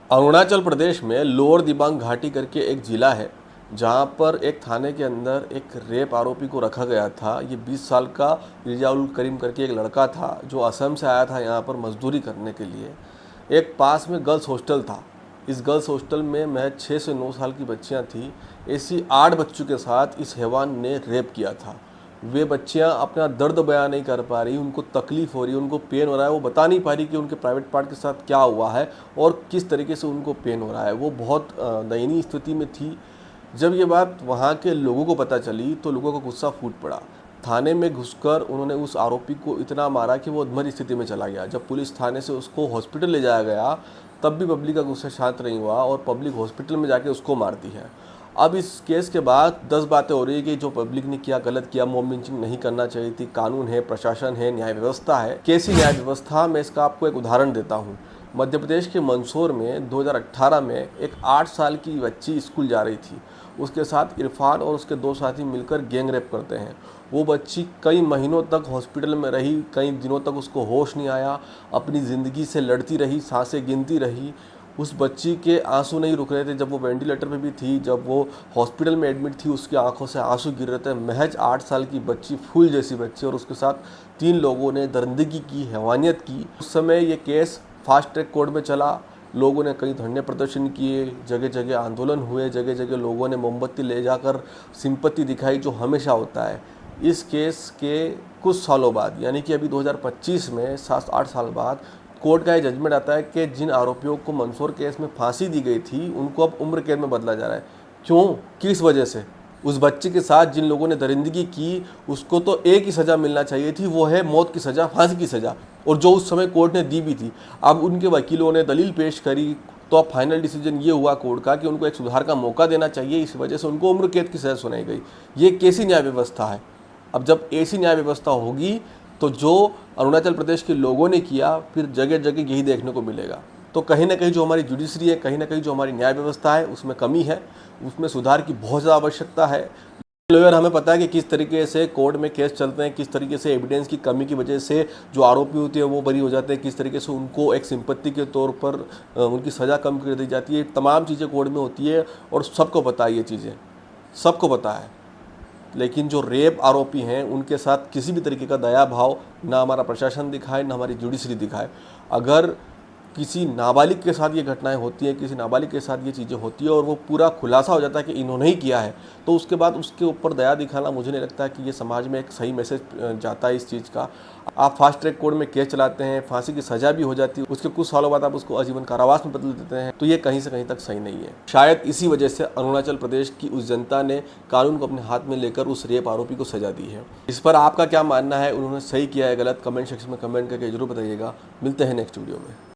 अरुणाचल प्रदेश में लोअर दिबांग घाटी करके एक ज़िला है जहां पर एक थाने के अंदर एक रेप आरोपी को रखा गया था। ये 20 साल का रिजाउल करीम करके एक लड़का था जो असम से आया था यहाँ पर मजदूरी करने के लिए। एक पास में गर्ल्स हॉस्टल था। इस गर्ल्स हॉस्टल में महज 6 से 9 साल की बच्चियां थीं। ऐसी 8 बच्चों के साथ इस हैवान ने रेप किया था। वे बच्चियां अपना दर्द बयान नहीं कर पा रही, उनको तकलीफ़ हो रही है, उनको पेन हो रहा है, वो बता नहीं पा रही कि उनके प्राइवेट पार्ट के साथ क्या हुआ है और किस तरीके से उनको पेन हो रहा है। वो बहुत दयनीय स्थिति में थी। जब ये बात वहाँ के लोगों को पता चली तो लोगों का गुस्सा फूट पड़ा। थाने में घुसकर उन्होंने उस आरोपी को इतना मारा कि वो अधमरी स्थिति में चला गया। जब पुलिस थाने से उसको हॉस्पिटल ले जाया गया तब भी पब्लिक का गुस्सा शांत नहीं हुआ और पब्लिक हॉस्पिटल में जाके उसको मारती है। अब इस केस के बाद 10 बातें हो रही है कि जो पब्लिक ने किया गलत किया, मॉब लिंचिंग नहीं करना चाहिए थी। कानून है, प्रशासन है, न्याय व्यवस्था है। कैसी न्याय व्यवस्था? मैं इसका आपको एक उदाहरण देता हूँ। मध्य प्रदेश के मंदसौर में 2018 में एक 8 साल की बच्ची स्कूल जा रही थी। उसके साथ इरफान और उसके 2 साथी मिलकर गैंग रेप करते हैं। वो बच्ची कई महीनों तक हॉस्पिटल में रही, कई दिनों तक उसको होश नहीं आया, अपनी ज़िंदगी से लड़ती रही, सांसें गिनती रही। उस बच्ची के आंसू नहीं रुक रहे थे। जब वो वेंटिलेटर पे भी थी, जब वो हॉस्पिटल में एडमिट थी, उसकी आंखों से आंसू गिर रहे थे। महज 8 साल की बच्ची, फूल जैसी बच्ची, और उसके साथ 3 लोगों ने दरिंदगी की, हैवानियत की। उस समय ये केस फास्ट ट्रैक कोर्ट में चला। लोगों ने कई धरने प्रदर्शन किए, जगह जगह आंदोलन हुए, जगह जगह लोगों ने मोमबत्ती ले जाकर सिंपत्ति दिखाई, जो हमेशा होता है। इस केस के कुछ सालों बाद, यानी कि अभी 2025 में 7-8 साल बाद, कोर्ट का ये जजमेंट आता है कि जिन आरोपियों को मंदसौर केस में फांसी दी गई थी उनको अब उम्र कैद में बदला जा रहा है। क्यों? किस वजह से? उस बच्चे के साथ जिन लोगों ने दरिंदगी की उसको तो एक ही सज़ा मिलना चाहिए थी, वो है मौत की सज़ा, फांसी की सज़ा, और जो उस समय कोर्ट ने दी भी थी। अब उनके वकीलों ने दलील पेश करी तो अब फाइनल डिसीजन ये हुआ कोर्ट का कि उनको एक सुधार का मौका देना चाहिए, इस वजह से उनको उम्र कैद की सज़ा सुनाई गई। ये कैसी न्याय व्यवस्था है? अब जब ऐसी न्याय व्यवस्था होगी तो जो अरुणाचल प्रदेश के लोगों ने किया फिर जगह जगह यही देखने को मिलेगा। तो कहीं ना कहीं जो हमारी जुडिशरी है, कहीं ना कहीं जो हमारी न्याय व्यवस्था है, उसमें कमी है, उसमें सुधार की बहुत ज़्यादा आवश्यकता है। लॉयर हमें पता है कि किस तरीके से कोर्ट में केस चलते हैं, किस तरीके से एविडेंस की कमी की वजह से जो आरोपी होते हैं वो बरी हो जाते हैं, किस तरीके से उनको एक सिंपत्ति के तौर पर उनकी सज़ा कम कर दी जाती है। तमाम चीज़ें कोर्ट में होती है और सबको पता है, ये चीज़ें सबको पता है। लेकिन जो रेप आरोपी हैं उनके साथ किसी भी तरीके का दया भाव ना हमारा प्रशासन दिखाए, ना हमारी जुडिशरी दिखाए। अगर किसी नाबालिग के साथ ये घटनाएं होती हैं, किसी नाबालिग के साथ ये चीज़ें होती है और वो पूरा खुलासा हो जाता है कि इन्होंने ही किया है, तो उसके बाद उसके ऊपर दया दिखाना, मुझे नहीं लगता है कि ये समाज में एक सही मैसेज जाता है इस चीज़ का। आप फास्ट ट्रैक कोर्ट में केस चलाते हैं, फांसी की सज़ा भी हो जाती है, उसके कुछ सालों बाद आप उसको आजीवन कारावास में बदल देते हैं, तो ये कहीं से कहीं तक सही नहीं है। शायद इसी वजह से अरुणाचल प्रदेश की उस जनता ने कानून को अपने हाथ में लेकर उस रेप आरोपी को सजा दी है। इस पर आपका क्या मानना है? उन्होंने सही किया है गलत? कमेंट सेक्शन में कमेंट करके जरूर बताइएगा। मिलते हैं नेक्स्ट वीडियो में।